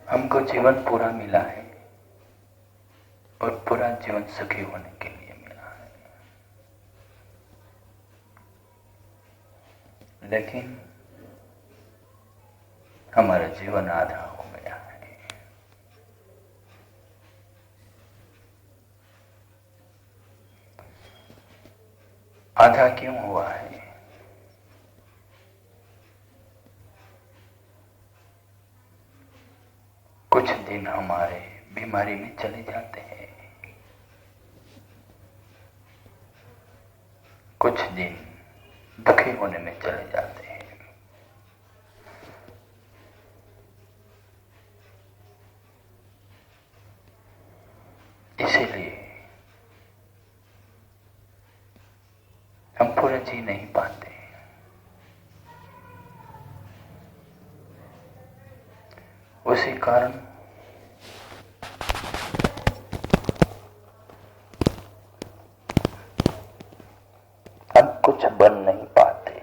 हमको जीवन पूरा मिला है और पूरा जीवन सुखी होने के लिए मिला है, लेकिन हमारा जीवन आधा हो गया है। आधा क्यों हुआ है? कुछ दिन हमारे बीमारी में चले जाते हैं, कुछ दिन दुखी होने में चले जाते हैं, इसीलिए हम पूरा जी नहीं पाते। उसी कारण हम कुछ बन नहीं पाते।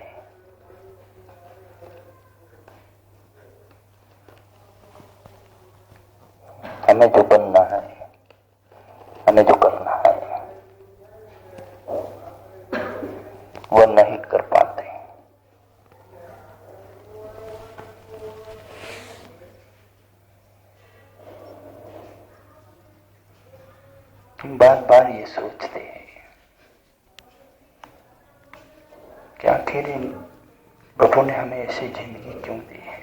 हमें जो बनना है, हमें जो करना है, वो नहीं कर पाते। हम बार बार ये सोचते हैं कि आखिर इन प्रभु ने हमें ऐसी जिंदगी क्यों दी है।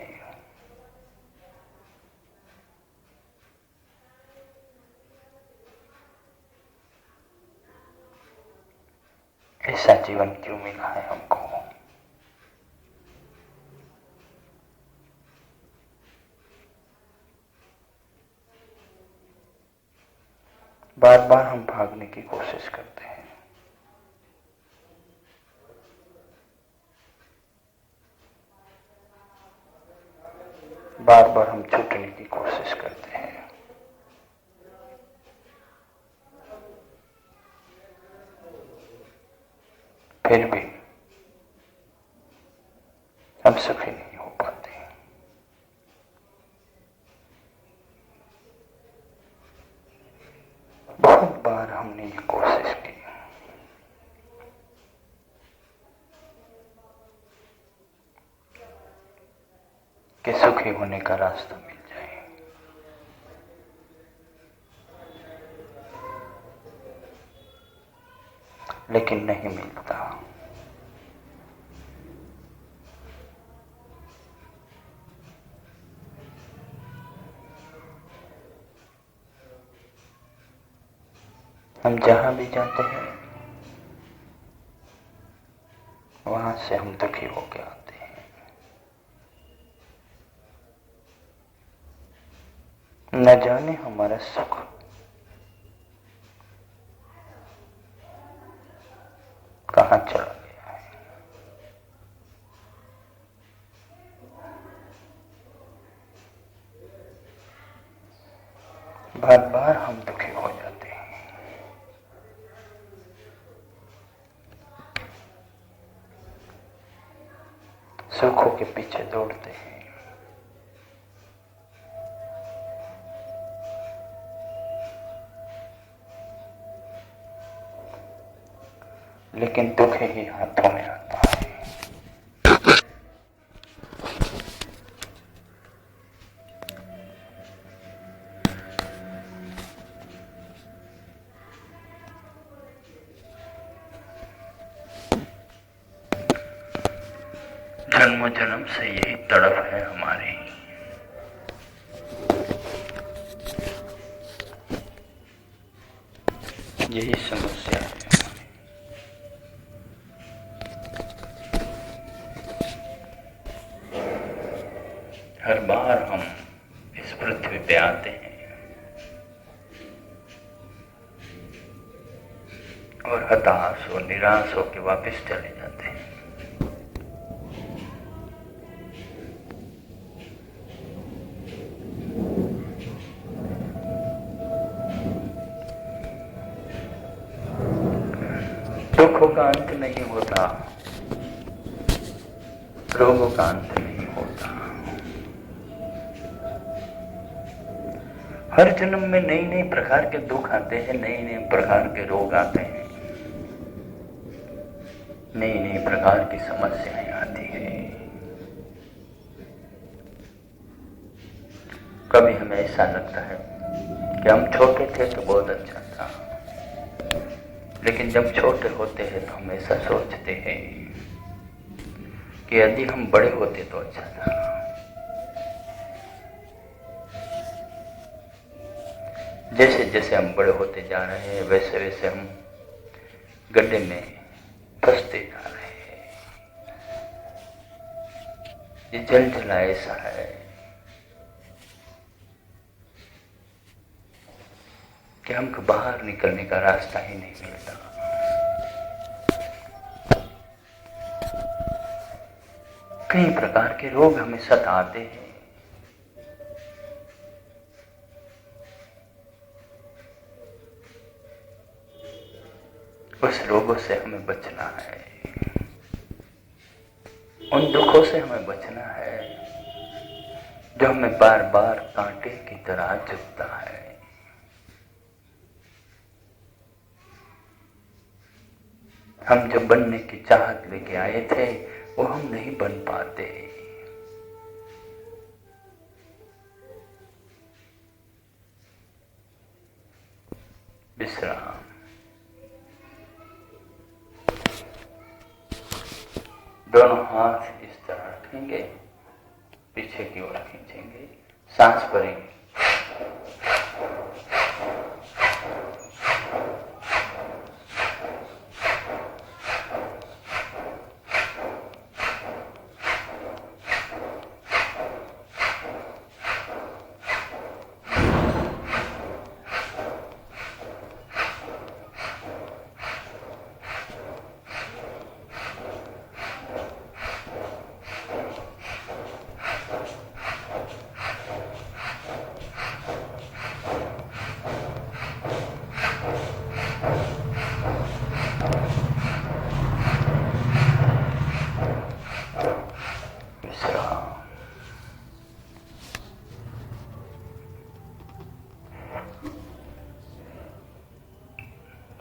ऐसा जीवन क्यों मिला है हमको। बार बार हम भागने की कोशिश करते हैं, बार बार हम छूटने की कोशिश करते हैं, फिर भी हम सुखी नहीं हो पाते। बहुत बार हमने ये कोशिश की, कि सुखी होने का रास्ता मिल जाए, लेकिन नहीं मिलता। हम जहां भी जाते हैं वहां से हम दुखी होकर आते हैं। न जाने हमारा सुख कहां चला गया है। बार बार हम दुखी हो जाते हैं। सुखों के पीछे दौड़ते हैं, लेकिन दुख ही हाथों में आता है। जन्म जन्म से यही तड़प है हमारी। यही समस्या है। हर बार हम इस पृथ्वी पे आते हैं और हताश और निराश होकर वापस चले जाते हैं। दुखों का अंत नहीं होता, रोगों का अंत नहीं होता। हर जन्म में नई नई प्रकार के दुख आते हैं, नई नई प्रकार के रोग आते हैं, नई नई प्रकार की समस्याएं आती है। कभी हमें ऐसा लगता है कि हम छोटे थे तो बहुत अच्छा था, लेकिन जब छोटे होते हैं तो हम ऐसा सोचते हैं कि यदि हम बड़े होते तो अच्छा था। जैसे जैसे हम बड़े होते जा रहे हैं वैसे वैसे हम गड्ढे में फंसते जा रहे हैं। ये जलजला ऐसा है कि हमको बाहर निकलने का रास्ता ही नहीं मिलता। कई प्रकार के रोग हमें सताते हैं। उस रोगों से हमें बचना है, उन दुखों से हमें बचना है जो हमें बार बार कांटे की तरह चुभता है। हम जो बनने की चाहत लेके आए थे वो हम नहीं बन पाते। विश्राम। दोनों हाथ इस तरह रखेंगे, पीछे की ओर खींचेंगे, सांस भरेंगे।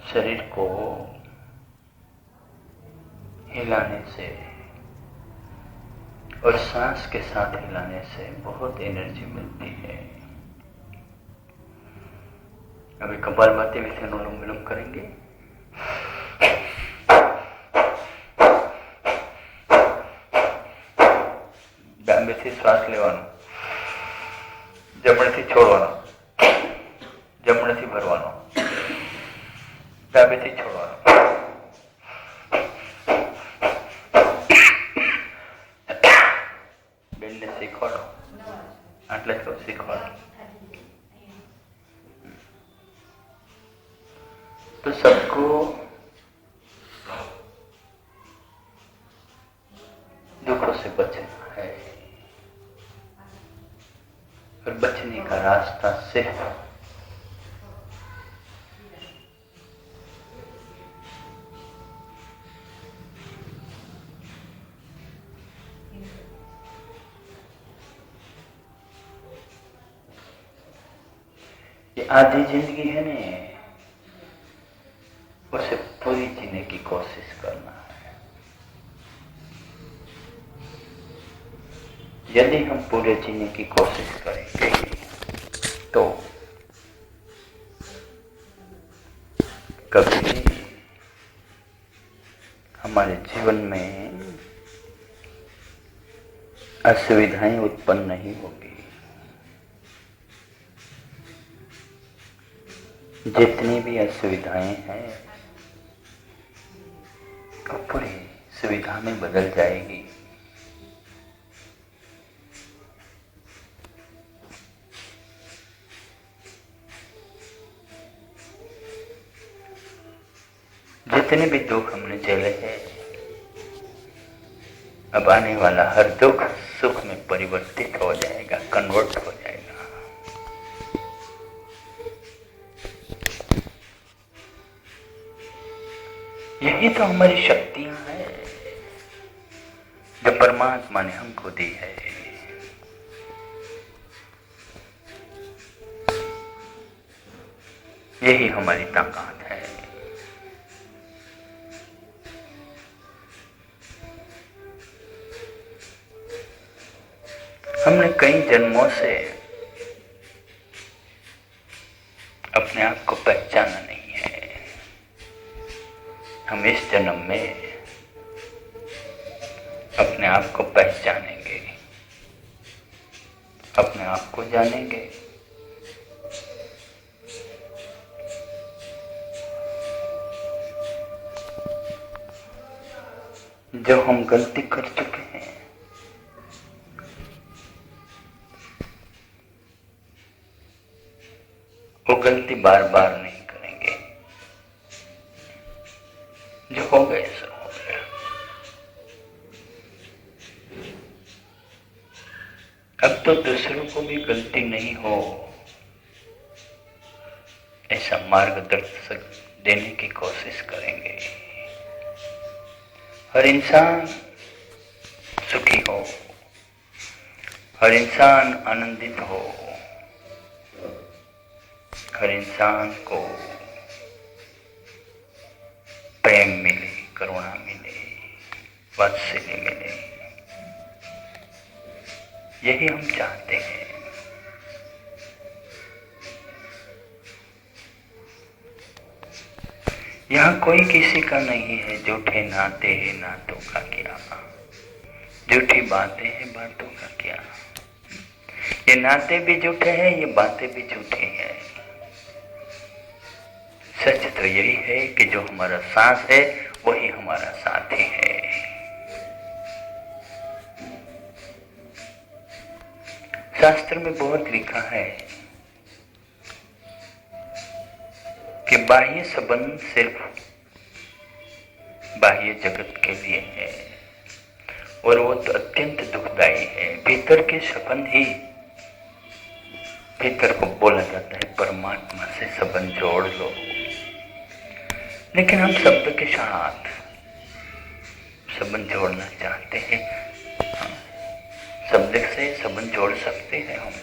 शरीर को हिलाने से और सांस के साथ हिलाने से बहुत एनर्जी मिलती है। अभी कपालभाति में से अनुलोम विलोम करेंगे। ડાબેથી શ્વાસ લેવાનો, જમણેથી છોડવાનો, જમણેથી ભરવાનો, ડાબેથી છોડવાનો। બેનને શીખવાડો, આટલે જ શીખવાડો। तो सबको दुखों से बचना है और बचने का रास्ता सिर्फ ये आधी जिंदगी है ने, उसे पूरी जीने की कोशिश करना है। यदि हम पूरे जीने की कोशिश करेंगे तो कभी हमारे जीवन में असुविधाएं उत्पन्न नहीं होगी। जितनी भी असुविधाएं हैं पूरी सुविधा में बदल जाएगी। जितने भी दुख हमने झेले हैं, अब आने वाला हर दुख सुख में परिवर्तित हो जाएगा, कन्वर्ट हो जाएगा। यही तो हमारी शक्तियां हैं जो परमात्मा ने हमको दी है। यही हमारी ताकत है। हमने कई जन्मों से अपने आप को पहचाना नहीं है। हम इस जन्म में अपने आप को पहचानेंगे, अपने आप को जानेंगे। जो हम गलती कर चुके हैं, वो गलती बार बार नहीं करेंगे। जो हो गए सो हो गया। अब तो दूसरों को भी गलती नहीं हो ऐसा मार्गदर्शक देने की कोशिश करेंगे। हर इंसान सुखी हो, हर इंसान आनंदित हो, हर इंसान को प्रेम मिले, करुणा मिले, वात्सल्य मिले, यही हम चाहते हैं। यहाँ कोई किसी का नहीं है। झूठे नाते हैं, नातों का क्या, झूठी बातें हैं, बातों का क्या। ये नाते भी झूठे हैं, ये बातें भी झूठी हैं। सच तो यही है कि जो हमारा सांस है वही हमारा साथी है। शास्त्र में बहुत लिखा है कि बाह्य संबंध सिर्फ बाह्य जगत के लिए है और वो तो अत्यंत दुखदायी है। भीतर के संबंध ही, भीतर को बोला जाता है परमात्मा से संबंध जोड़ लो। लेकिन हम शब्द के साथ संबंध जोड़ना चाहते हैं। शब्द से संबंध जोड़ सकते हैं हम,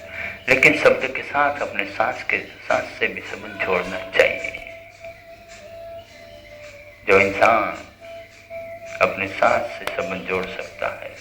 लेकिन शब्द के साथ अपने सांस के सांस से भी संबंध जोड़ना चाहिए। जो इंसान अपने सांस से संबंध जोड़ सकता है